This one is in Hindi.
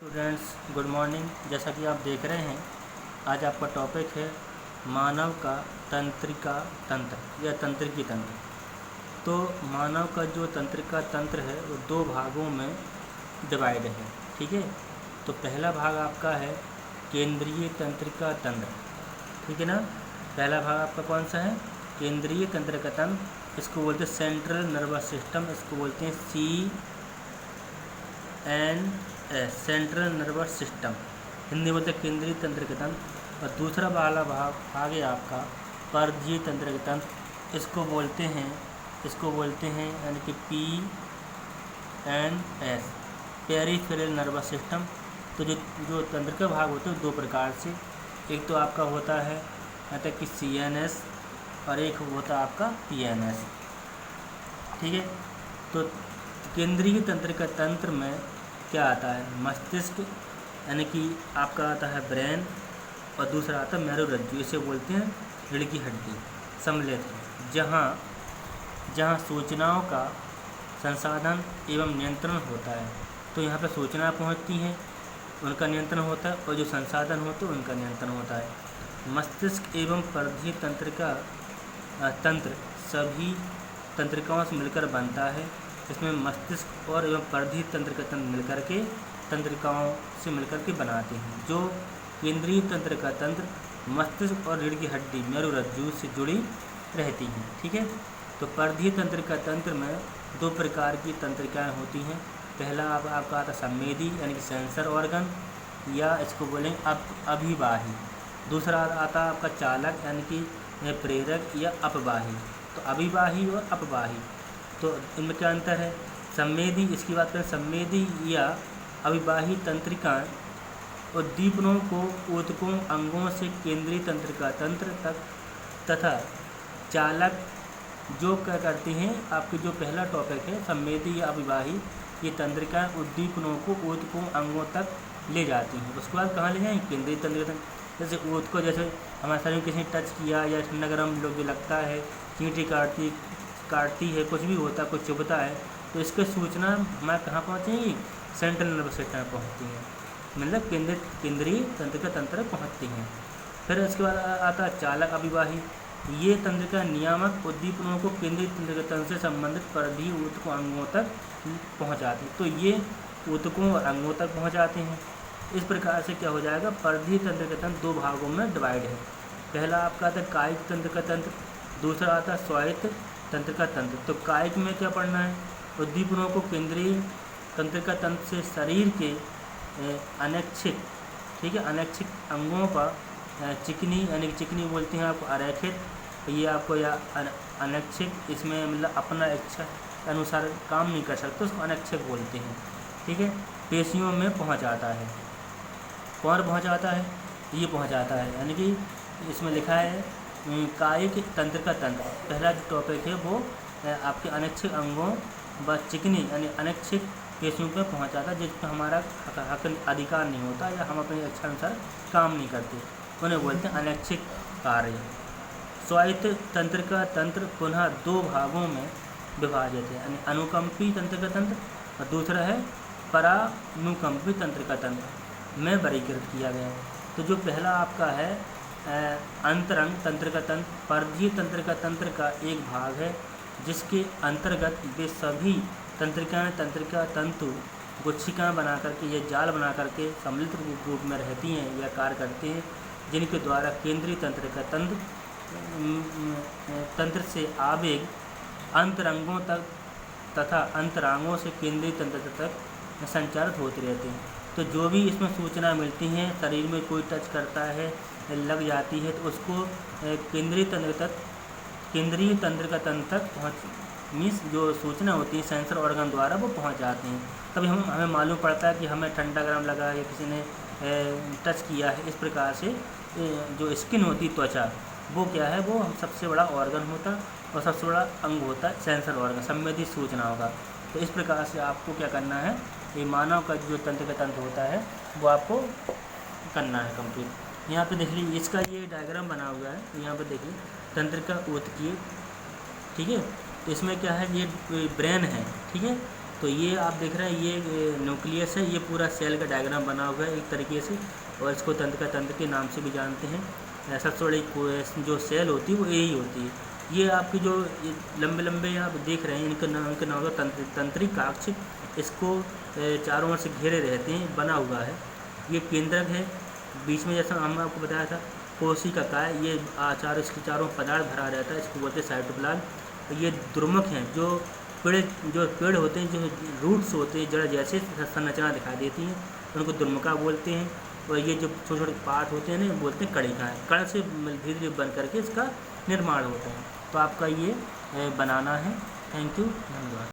Students good morning. जैसा कि आप देख रहे हैं, आज आपका टॉपिक है मानव का तंत्रिका तंत्र या तंत्रिकी तंत्र। तो मानव का जो तंत्रिका तंत्र है वो दो भागों में डिवाइड है। ठीक है, तो पहला भाग आपका है केंद्रीय तंत्रिका तंत्र। ठीक है ना, पहला भाग आपका कौन सा है? केंद्रीय तंत्रिका तंत्र। इसको बोलते हैं सेंट्रल नर्वस सिस्टम, इसको बोलते हैं CNS, central nervous system, Hindi बोलते हैं केंद्रीय तंत्रिका तंत्र। और दूसरा वाला भाग है आपका परिधीय तंत्रिका तंत्र, इसको बोलते हैं यानी कि PNS, पेरिफेरल नर्वस सिस्टम। तो जो तंत्रिका भाग होते हैं दो प्रकार से, एक तो आपका होता है मतलब कि CNS और एक होता है आपका PNS। ठीक है, तो केंद्रीय तंत्रिका तंत्र में क्या आता है? मस्तिष्क यानी कि आपका आता है ब्रेन, और दूसरा आता है मेरुरज्जु, इसे बोलते हैं रीढ़ की हड्डी सम्मिलित है, जहाँ सूचनाओं का संसाधन एवं नियंत्रण होता है। तो यहाँ पर सूचना पहुँचती हैं, उनका नियंत्रण होता है, और जो संसाधन होते हैं उनका नियंत्रण होता है। मस्तिष्क एवं परिधीय तंत्रिका तंत्र सभी तंत्रिकाओं से मिलकर बनता है। इसमें मस्तिष्क और एवं परिधीय तंत्रिका तंत्र तंत्रिकाओं से मिलकर के बनाते हैं। जो केंद्रीय तंत्रिका तंत्र मस्तिष्क और रीढ़ की हड्डी मेरुरज्जु से जुड़ी रहती हैं। ठीक है, तो परिधीय तंत्रिका तंत्र में दो प्रकार की तंत्रिकाएं होती हैं। पहला आपका आता संवेदी यानी कि सेंसर ऑर्गन, या इसको बोलेंगे अभिवाही। दूसरा आता आपका चालक यानी कि प्रेरक या अपवाही। तो अभिवाही और अपवाही, तो इनमें क्या अंतर है? संवेदी, इसकी बात करें, संवेदी या अभिवाही तंत्रिकाएं उद्दीपनों को ऊतकों अंगों से केंद्रीय तंत्रिका तंत्र तक, तथा चालक जो क्या करती हैं, आपके जो पहला टॉपिक है संवेदी या अभिवाही, ये तंत्रिकाएं उद्दीपनों को ऊतकों अंगों तक ले जाती हैं। उसके बाद कहाँ ले जाएंगे? केंद्रीय तंत्रिका तंत्र। जैसे ऊतकों, जैसे हमारे शरीर में किसी ने टच किया या ठंडा गर्म लोग जो लगता है, चींटी काटती है, कुछ भी होता है, कुछ चुभता है, तो इसकी सूचना हमारे कहाँ पहुँचेगी? सेंट्रल नर्वस सिस्टम में पहुँचती हैं, मतलब केंद्रीय तंत्रिका तंत्र पहुँचती हैं। फिर इसके बाद आता है चालक अभिवाही। ये तंत्रिका नियामक उद्दीपनों को केंद्रीय तंत्रिका तंत्र से संबंधित परिधीय ऊतकों अंगों तक पहुँचाते हैं। तो ये ऊतकों और अंगों तक पहुँचाते हैं। इस प्रकार से क्या हो जाएगा? परिधीय तंत्रिका तंत्र दो भागों में डिवाइड है। पहला आपका आता है कायिक तंत्रिका तंत्र, दूसरा आता है स्वायत्त तंत्रिका तंत्र। तो कायिक में क्या पढ़ना है? उद्दीपनों को केंद्रीय तंत्रिका तंत्र से शरीर के अनैच्छिक, ठीक है, अनैच्छिक अंगों पर चिकनी यानी कि चिकनी बोलते हैं आपको अरेखित, ये आपको या अनैच्छिक, इसमें मतलब अपना इच्छा अनुसार काम नहीं कर सकते, उसको अनैच्छिक बोलते हैं। ठीक है, पेशियों में पहुँच आता है। कौन पहुँचाता है? ये पहुँचाता है, यानी कि इसमें लिखा है कायिक तंत्रिका तंत्र। पहला जो टॉपिक है वो आपके अनैच्छिक अंगों व चिकनी यानी अनैच्छिक पेशियों पर पहुँचाता है, जिस पर हमारा हक अधिकार नहीं होता या हम अपनी इच्छा अनुसार काम नहीं करते, उन्हें बोलते हैं अनैच्छिक कार्य। स्वायत्त तंत्रिका तंत्र पुनः दो भागों में विभाजित है, यानी अनुकंपी तंत्रिका तंत्र और दूसरा है परानुकंपी तंत्रिका तंत्र में वर्गीकृत किया गया है। तो जो पहला आपका है अंतरंग तंत्रिका तंत्र, परिधीय तंत्रिका तंत्र का एक भाग है, जिसके अंतर्गत वे सभी तंत्रिका तंतु गुच्छिकाएँ बना करके या जाल बना करके सम्मिलित रूप में रहती हैं या कार्य करते हैं, जिनके द्वारा केंद्रीय तंत्रिका तंत्र से आवेग अंतरंगों तक तथा अंतरांगों से केंद्रीय तंत्र तक संचारित होते रहते हैं। तो जो भी इसमें सूचना मिलती हैं, शरीर में कोई टच करता है, लग जाती है, तो उसको केंद्रीय तंत्रिका तंत्र तक पहुँच मीन्स जो सूचना होती है सेंसर ऑर्गन द्वारा वो पहुँच जाते हैं। तभी हमें मालूम पड़ता है कि हमें ठंडा गर्म लगा या किसी ने टच किया है। इस प्रकार से जो स्किन होती त्वचा, वो क्या है, वो सबसे बड़ा ऑर्गन होता है और सबसे बड़ा अंग होता है सेंसर ऑर्गन, संवेदी सूचनाओं का। तो इस प्रकार से आपको क्या करना है, ये मानव का जो तंत्रिका तंत्र होता है वो आपको करना है कंप्लीट। यहाँ पे देख लीजिए, इसका ये डायग्राम बना हुआ है, तो यहाँ पे देखिए तंत्रिका ऊतकीय। ठीक है, तो इसमें क्या है, ये ब्रेन है। ठीक है, तो ये आप देख रहे हैं, ये न्यूक्लियस है, ये पूरा सेल का डायग्राम बना हुआ है एक तरीके से, और इसको तंत्र के नाम से भी जानते हैं। सबसे बड़ी जो सेल होती है वो यही होती है। ये आपकी जो लंबे लंबे आप देख रहे हैं, इनका नाम होता है तंत्रिका अक्ष। इसको चारों ओर से घेरे रहते हैं, बना हुआ है। ये केंद्रक है, बीच में जैसा हम आपको बताया था कोशिका का है, ये इसके चारों पदार्थ भरा रहता है, इसको बोलते हैं साइटोप्लाज्म। ये द्रुमक हैं, जो पेड़ होते हैं, जो रूट्स होते हैं, जड़ जैसे संरचना दिखाई देती हैं, उनको द्रुमका बोलते हैं। और ये जो छोटे छोटे पार्ट होते हैं ना, बोलते हैं कणिकाएँ। कण से धीरे धीरे बन करके इसका निर्माण होता है। तो आपका ये बनाना है। थैंक यू, धन्यवाद।